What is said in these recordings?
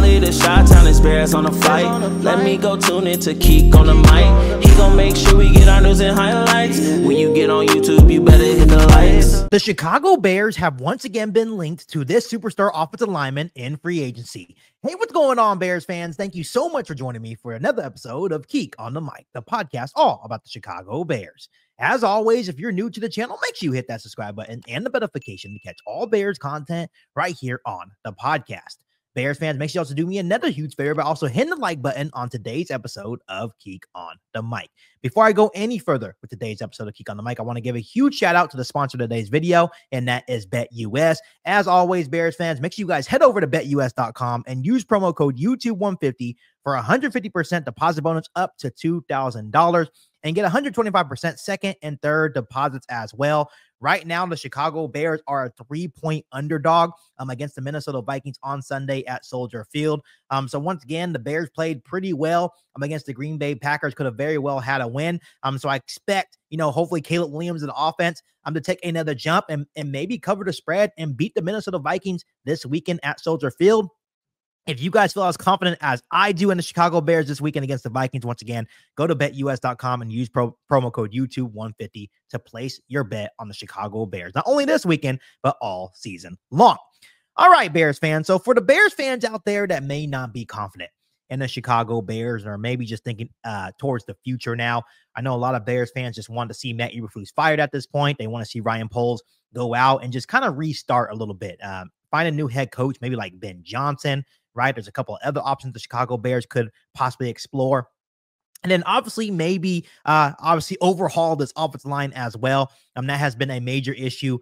Cali to Chi-Town, it's Bears on the flight. Let me go tune in to Keek on the mic. He gon' make sure we get our news and highlights. When you get on YouTube, you better hit the likes. The Chicago Bears have once again been linked to this superstar offensive lineman in free agency. Hey, what's going on, Bears fans? Thank you so much for joining me for another episode of Keek on the Mic, the podcast all about the Chicago Bears. As always, if you're new to the channel, make sure you hit that subscribe button and the notification to catch all Bears content right here on the podcast. Bears fans, make sure you also do me another huge favor by also hitting the like button on today's episode of Keek on the Mic. Before I go any further with today's episode of Keek on the Mic, I want to give a huge shout out to the sponsor of today's video, and that is BetUS. As always, Bears fans, make sure you guys head over to betus.com and use promo code YouTube150 for a 150% deposit bonus up to $2,000 and get 125% second and third deposits as well. Right now, the Chicago Bears are a 3-point underdog against the Minnesota Vikings on Sunday at Soldier Field. So once again, the Bears played pretty well against the Green Bay Packers. Could have very well had a win. So I expect, hopefully Caleb Williams and the offense to take another jump and maybe cover the spread and beat the Minnesota Vikings this weekend at Soldier Field. If you guys feel as confident as I do in the Chicago Bears this weekend against the Vikings, once again, go to betus.com and use promo code YouTube150 to place your bet on the Chicago Bears. Not only this weekend, but all season long. All right, Bears fans. So for the Bears fans out there that may not be confident in the Chicago Bears or maybe just thinking towards the future now, I know a lot of Bears fans just want to see Matt Eberflus fired at this point. They want to see Ryan Poles go out and just kind of restart a little bit. Find a new head coach, maybe like Ben Johnson. Right, there's a couple of other options the Chicago Bears could possibly explore. And then obviously overhaul this offensive line as well. That has been a major issue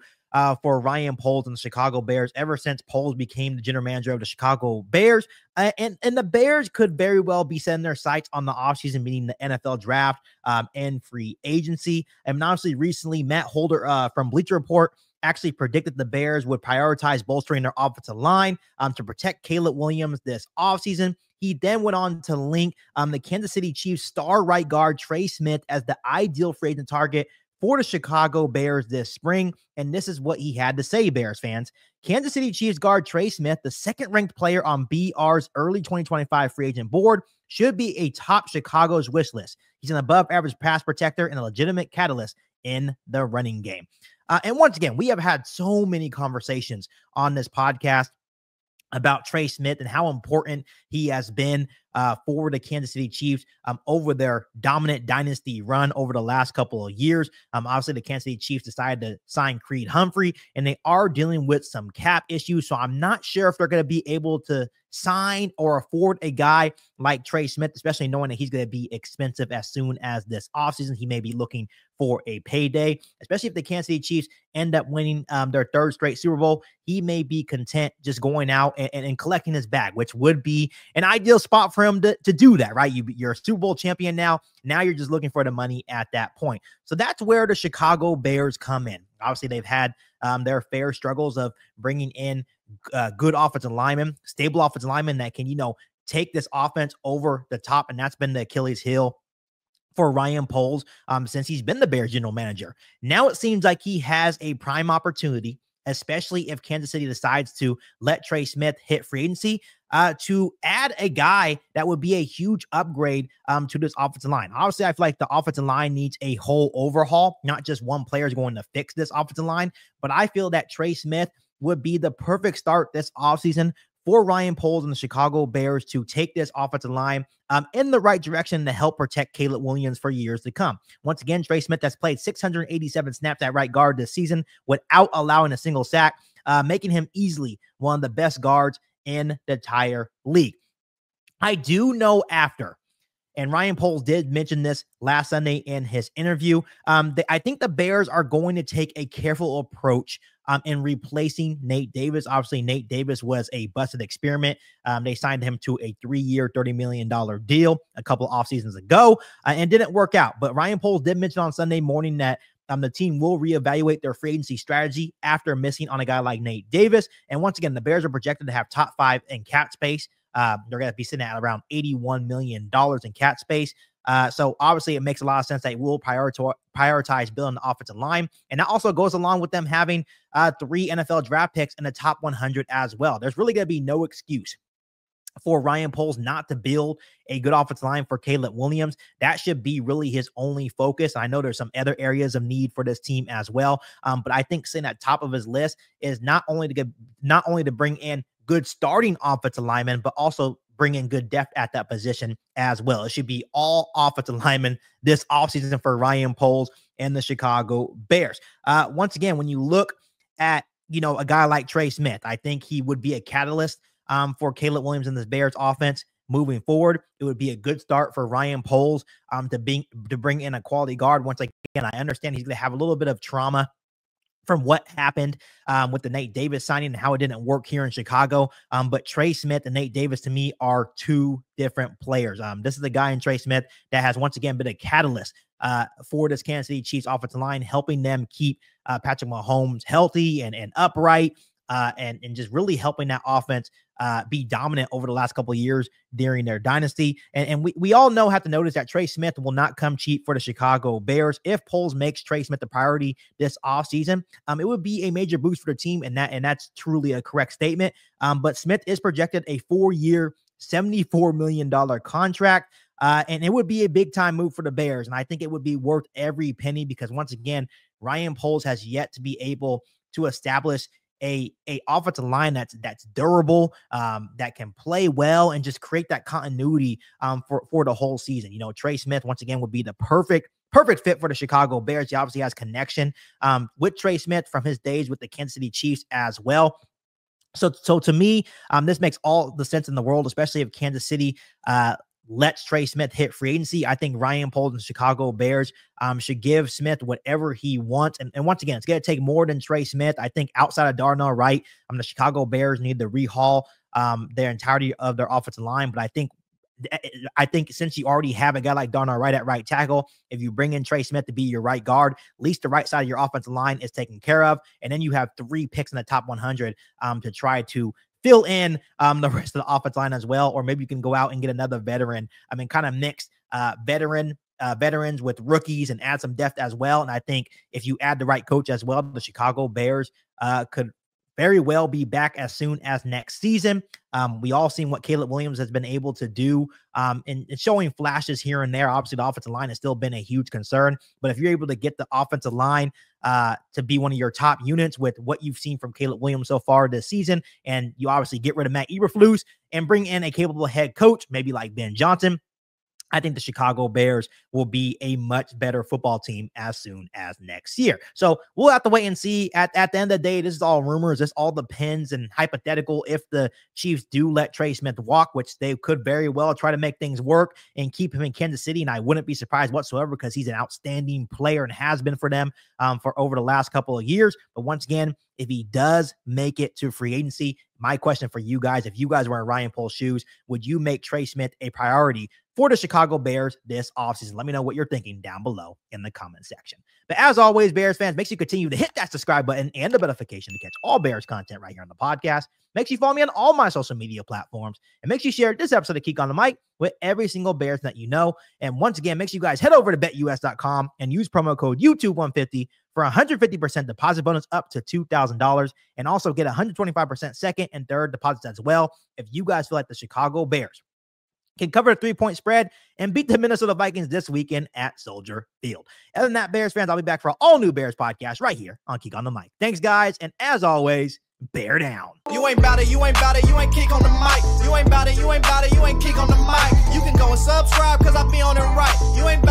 for Ryan Poles and the Chicago Bears ever since Poles became the general manager of the Chicago Bears. And the Bears could very well be setting their sights on the offseason, meaning the NFL draft and free agency. And obviously recently, Matt Holder from Bleacher Report actually predicted the Bears would prioritize bolstering their offensive line to protect Caleb Williams this offseason. He then went on to link the Kansas City Chiefs star right guard Trey Smith as the ideal free agent target for the Chicago Bears this spring. And this is what he had to say, Bears fans. Kansas City Chiefs guard Trey Smith, the second-ranked player on BR's early 2025 free agent board, should be a top Chicago's wish list. He's an above-average pass protector and a legitimate catalyst in the running game. And once again, we have had so many conversations on this podcast about Trey Smith and how important he has been for the Kansas City Chiefs over their dominant dynasty run over the last couple of years. Obviously, the Kansas City Chiefs decided to sign Creed Humphrey, and they are dealing with some cap issues. So I'm not sure if they're going to be able to sign or afford a guy like Trey Smith, especially knowing that he's going to be expensive as soon as this offseason. He may be looking for a payday, especially if the Kansas City Chiefs end up winning their third straight Super Bowl. He may be content just going out and collecting his bag, which would be an ideal spot for him to do that, right? You're a Super Bowl champion now. Now you're just looking for the money at that point. So that's where the Chicago Bears come in. Obviously, they've had their fair struggles of bringing in good offensive linemen, stable offensive linemen that can, take this offense over the top. And that's been the Achilles heel for Ryan Poles since he's been the Bears general manager. Now it seems like he has a prime opportunity, especially if Kansas City decides to let Trey Smith hit free agency, to add a guy that would be a huge upgrade to this offensive line. Obviously, I feel like the offensive line needs a whole overhaul. Not just one player is going to fix this offensive line, but I feel that Trey Smith would be the perfect start this offseason for Ryan Poles and the Chicago Bears to take this offensive line in the right direction to help protect Caleb Williams for years to come. Once again, Trey Smith has played 687 snaps at right guard this season without allowing a single sack, making him easily one of the best guards in the entire league. I do know and Ryan Poles did mention this last Sunday in his interview, I think the Bears are going to take a careful approach in replacing Nate Davis. Obviously, Nate Davis was a busted experiment. They signed him to a 3-year, $30 million deal a couple of off seasons ago and didn't work out. But Ryan Poles did mention on Sunday morning that the team will reevaluate their free agency strategy after missing on a guy like Nate Davis. And once again, the Bears are projected to have top 5 in cap space. They're going to be sitting at around $81 million in cap space. So obviously it makes a lot of sense that we'll prioritize building the offensive line. And that also goes along with them having 3 NFL draft picks in the top 100 as well. There's really going to be no excuse for Ryan Poles not to build a good offensive line for Caleb Williams. That should be really his only focus. I know there's some other areas of need for this team as well. But I think sitting at top of his list is not only to bring in good starting offensive linemen, but also bring in good depth at that position as well. It should be all offensive linemen this offseason for Ryan Poles and the Chicago Bears. Once again, when you look at, a guy like Trey Smith, I think he would be a catalyst for Caleb Williams and this Bears offense moving forward. It would be a good start for Ryan Poles to bring in a quality guard. Once again, I understand he's going to have a little bit of trauma from what happened with the Nate Davis signing and how it didn't work here in Chicago. But Trey Smith and Nate Davis, to me, are two different players. This is a guy in Trey Smith that has once again been a catalyst for this Kansas City Chiefs offensive line, helping them keep Patrick Mahomes healthy and upright, and just really helping that offense be dominant over the last couple of years during their dynasty. And we all have to notice that Trey Smith will not come cheap for the Chicago Bears. If Poles makes Trey Smith the priority this offseason, it would be a major boost for the team, and that's truly a correct statement. But Smith is projected a 4-year, $74 million contract. And it would be a big time move for the Bears. And I think it would be worth every penny because once again, Ryan Poles has yet to be able to establish a offensive line that's durable, that can play well and just create that continuity for the whole season. Trey Smith once again would be the perfect fit for the Chicago Bears. He obviously has connection with Trey Smith from his days with the Kansas City Chiefs as well. So to me, this makes all the sense in the world, especially if Kansas City lets Trey Smith hit free agency. I think Ryan Poles and Chicago Bears should give Smith whatever he wants. And once again, it's going to take more than Trey Smith. I think outside of Darnell Wright, the Chicago Bears need to rehaul their entirety of their offensive line. But I think since you already have a guy like Darnell Wright at right tackle, if you bring in Trey Smith to be your right guard, at least the right side of your offensive line is taken care of. And then you have 3 picks in the top 100 to try to fill in the rest of the offensive line as well. Or maybe you can go out and get another veteran. Kind of mix veterans with rookies and add some depth as well. And I think if you add the right coach as well, the Chicago Bears could very well be back as soon as next season. We all seen what Caleb Williams has been able to do in showing flashes here and there. Obviously, the offensive line has still been a huge concern, but if you're able to get the offensive line to be one of your top units with what you've seen from Caleb Williams so far this season, and you obviously get rid of Matt Eberflus and bring in a capable head coach, maybe like Ben Johnson, I think the Chicago Bears will be a much better football team as soon as next year. So we'll have to wait and see. At the end of the day, this is all rumors. This all depends and hypothetical. If the Chiefs do let Trey Smith walk, which they could very well try to make things work and keep him in Kansas City, and I wouldn't be surprised whatsoever because he's an outstanding player and has been for them for over the last couple of years. But once again, if he does make it to free agency, my question for you guys, if you guys were in Ryan Poles' shoes, would you make Trey Smith a priority for the Chicago Bears this offseason? Let me know what you're thinking down below in the comment section. But as always, Bears fans, make sure you continue to hit that subscribe button and the notification to catch all Bears content right here on the podcast. Make sure you follow me on all my social media platforms, and make sure you share this episode of Geek on the Mic with every single Bears that you know. And once again, make sure you guys head over to betus.com and use promo code YouTube150 for 150% deposit bonus up to $2,000, and also get 125% second and third deposits as well if you guys feel like the Chicago Bears can cover a 3-point spread and beat the Minnesota Vikings this weekend at Soldier Field. Other than that, Bears fans, I'll be back for an all-new Bears podcast right here on Geek on the Mic. Thanks, guys, and as always, bear down. You ain't bout it, you ain't bout it, you ain't Geek on the Mic. You ain't bout it, you ain't bout it, you ain't Geek on the Mic. You can go and subscribe, cause I be on it right. You ain't